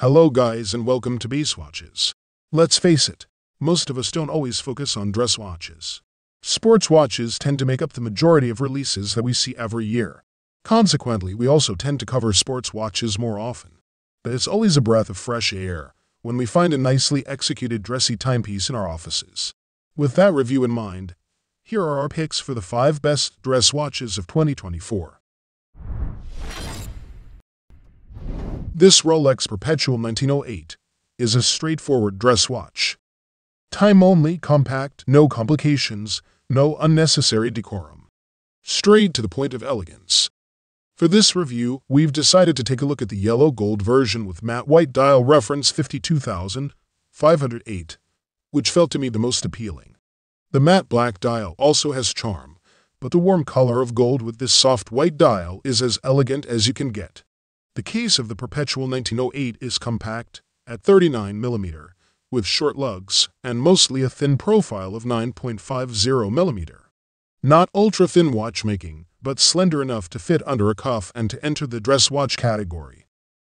Hello guys and welcome to Base Watches. Let's face it, most of us don't always focus on dress watches. Sports watches tend to make up the majority of releases that we see every year. Consequently, we also tend to cover sports watches more often. But it's always a breath of fresh air when we find a nicely executed dressy timepiece in our offices. With that review in mind, here are our picks for the 5 best dress watches of 2024. This Rolex Perpetual 1908 is a straightforward dress watch. Time-only, compact, no complications, no unnecessary decorum. Straight to the point of elegance. For this review, we've decided to take a look at the yellow gold version with matte white dial reference 52,508, which felt to me the most appealing. The matte black dial also has charm, but the warm color of gold with this soft white dial is as elegant as you can get. The case of the Perpetual 1908 is compact, at 39mm, with short lugs, and mostly a thin profile of 9.50mm. Not ultra-thin watchmaking, but slender enough to fit under a cuff and to enter the dress watch category.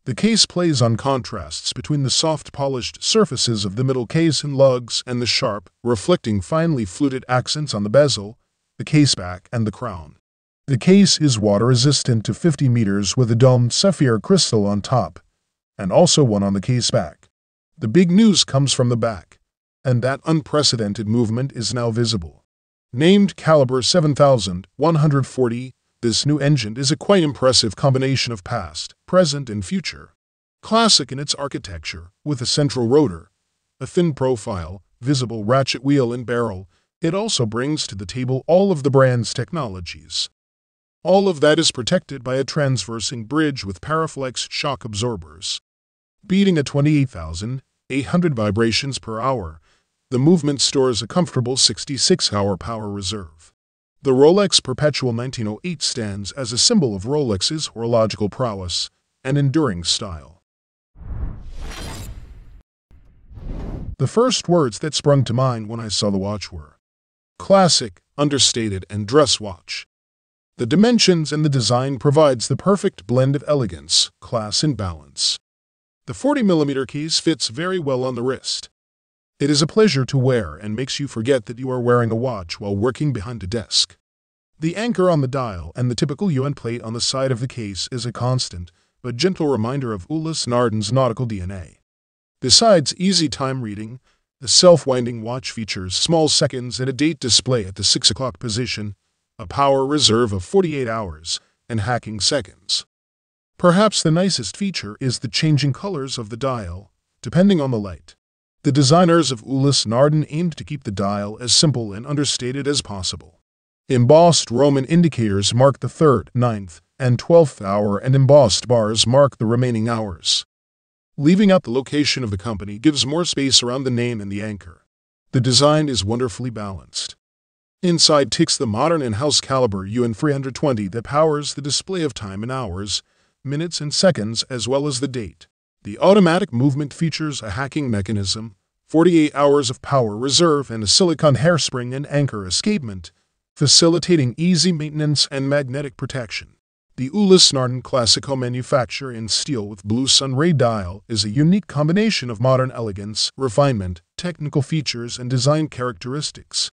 The case plays on contrasts between the soft polished surfaces of the middle case and lugs and the sharp, reflecting finely fluted accents on the bezel, the caseback, and the crown. The case is water-resistant to 50 meters with a domed sapphire crystal on top, and also one on the caseback. The big news comes from the back, and that unprecedented movement is now visible. Named Caliber 7140, this new engine is a quite impressive combination of past, present, and future. Classic in its architecture, with a central rotor, a thin profile, visible ratchet wheel and barrel, it also brings to the table all of the brand's technologies. All of that is protected by a transversing bridge with Paraflex shock absorbers. Beating at 28,800 vibrations per hour, the movement stores a comfortable 66-hour power reserve. The Rolex Perpetual 1908 stands as a symbol of Rolex's horological prowess and enduring style. The first words that sprung to mind when I saw the watch were classic, understated, and dress watch. The dimensions and the design provides the perfect blend of elegance, class, and balance. The 40mm case fits very well on the wrist. It is a pleasure to wear and makes you forget that you are wearing a watch while working behind a desk. The anchor on the dial and the typical UN plate on the side of the case is a constant, but gentle reminder of Ulysse Nardin's nautical DNA. Besides easy time reading, the self-winding watch features small seconds and a date display at the 6 o'clock position, a power reserve of 48 hours, and hacking seconds. Perhaps the nicest feature is the changing colors of the dial, depending on the light. The designers of Ulysse Nardin aimed to keep the dial as simple and understated as possible. Embossed Roman indicators mark the 3rd, 9th, and 12th hour, and embossed bars mark the remaining hours. Leaving out the location of the company gives more space around the name and the anchor. The design is wonderfully balanced. Inside ticks the modern in-house caliber UN320 that powers the display of time in hours, minutes, and seconds, as well as the date. The automatic movement features a hacking mechanism, 48 hours of power reserve, and a silicone hairspring and anchor escapement, facilitating easy maintenance and magnetic protection. The Ulysse Nardin Classico manufacture in steel with blue sunray dial is a unique combination of modern elegance, refinement, technical features, and design characteristics.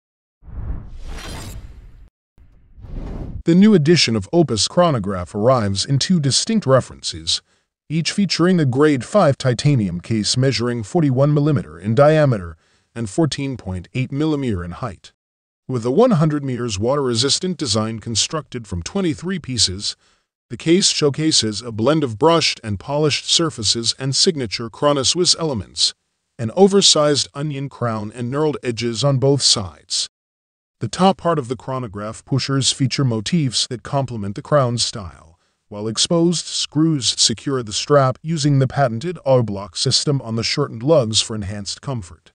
The new edition of Opus Chronograph arrives in 2 distinct references, each featuring a Grade 5 titanium case measuring 41mm in diameter and 14.8mm in height. With a 100 meters water-resistant design constructed from 23 pieces, the case showcases a blend of brushed and polished surfaces and signature CHRONOSWISS elements, an oversized onion crown and knurled edges on both sides. The top part of the chronograph pushers feature motifs that complement the crown's style, while exposed screws secure the strap using the patented R-block system on the shortened lugs for enhanced comfort.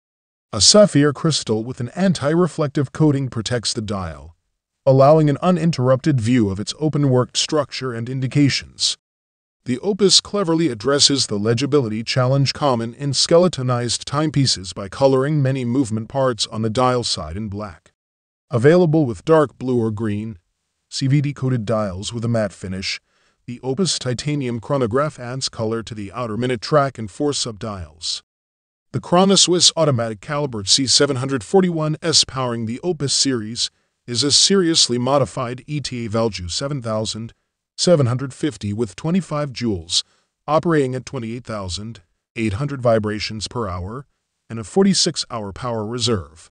A sapphire crystal with an anti-reflective coating protects the dial, allowing an uninterrupted view of its open-worked structure and indications. The Opus cleverly addresses the legibility challenge common in skeletonized timepieces by coloring many movement parts on the dial side in black. Available with dark blue or green, CVD-coated dials with a matte finish, the Opus titanium chronograph adds color to the outer minute track and 4 subdials. The CHRONOSWISS automatic caliber C741S powering the Opus series is a seriously modified ETA value 7,750 with 25 joules, operating at 28,800 vibrations per hour and a 46-hour power reserve.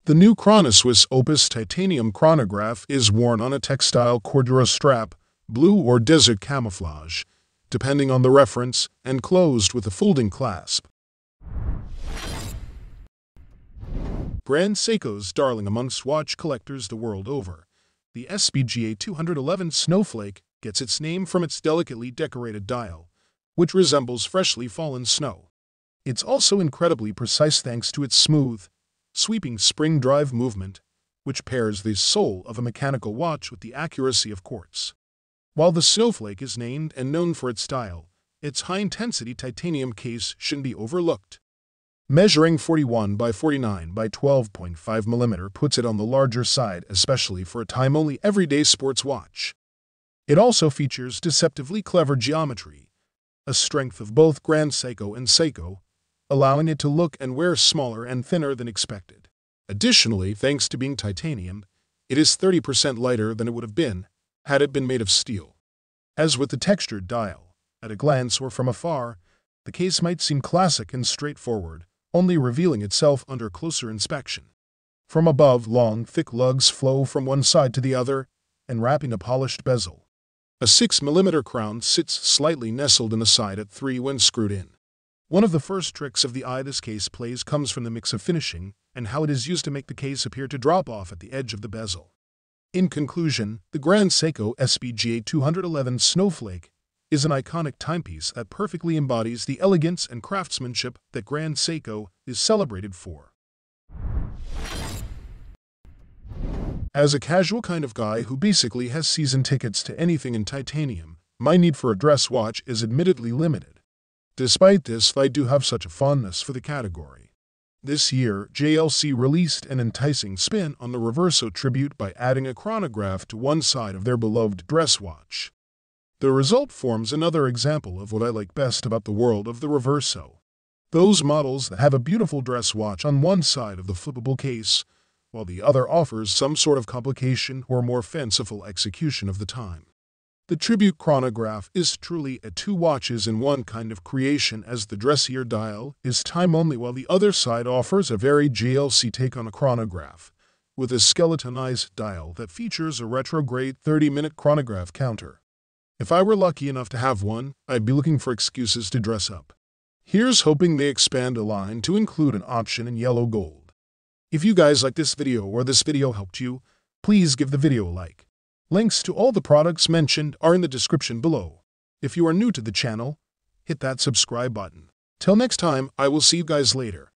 The new CHRONOSWISS Opus titanium chronograph is worn on a textile cordura strap, blue or desert camouflage, depending on the reference, and closed with a folding clasp. Brand Seiko's darling amongst watch collectors the world over, the SPGA 211 Snowflake gets its name from its delicately decorated dial, which resembles freshly fallen snow. It's also incredibly precise thanks to its smooth, sweeping spring drive movement, which pairs the soul of a mechanical watch with the accuracy of quartz. While the Snowflake is named and known for its style, its high-intensity titanium case shouldn't be overlooked. Measuring 41 by 49 by 12.5 mm puts it on the larger side, especially for a time-only everyday sports watch. It also features deceptively clever geometry, a strength of both Grand Seiko and Seiko, allowing it to look and wear smaller and thinner than expected. Additionally, thanks to being titanium, it is 30% lighter than it would have been had it been made of steel. As with the textured dial, at a glance or from afar, the case might seem classic and straightforward, only revealing itself under closer inspection. From above, long, thick lugs flow from one side to the other, enwrapping a polished bezel. A 6mm crown sits slightly nestled in the side at 3 when screwed in. One of the first tricks of the eye this case plays comes from the mix of finishing and how it is used to make the case appear to drop off at the edge of the bezel. In conclusion, the Grand Seiko SPGA 211 Snowflake is an iconic timepiece that perfectly embodies the elegance and craftsmanship that Grand Seiko is celebrated for. As a casual kind of guy who basically has season tickets to anything in titanium, my need for a dress watch is admittedly limited. Despite this, I do have such a fondness for the category. This year, JLC released an enticing spin on the Reverso tribute by adding a chronograph to one side of their beloved dress watch. The result forms another example of what I like best about the world of the Reverso. Those models that have a beautiful dress watch on one side of the flippable case, while the other offers some sort of complication or more fanciful execution of the time. The tribute chronograph is truly a 2 watches in one kind of creation, as the dressier dial is time-only while the other side offers a very JLC take on a chronograph, with a skeletonized dial that features a retrograde 30-minute chronograph counter. If I were lucky enough to have one, I'd be looking for excuses to dress up. Here's hoping they expand a line to include an option in yellow gold. If you guys like this video or this video helped you, please give the video a like. Links to all the products mentioned are in the description below. If you are new to the channel, hit that subscribe button. Till next time, I will see you guys later.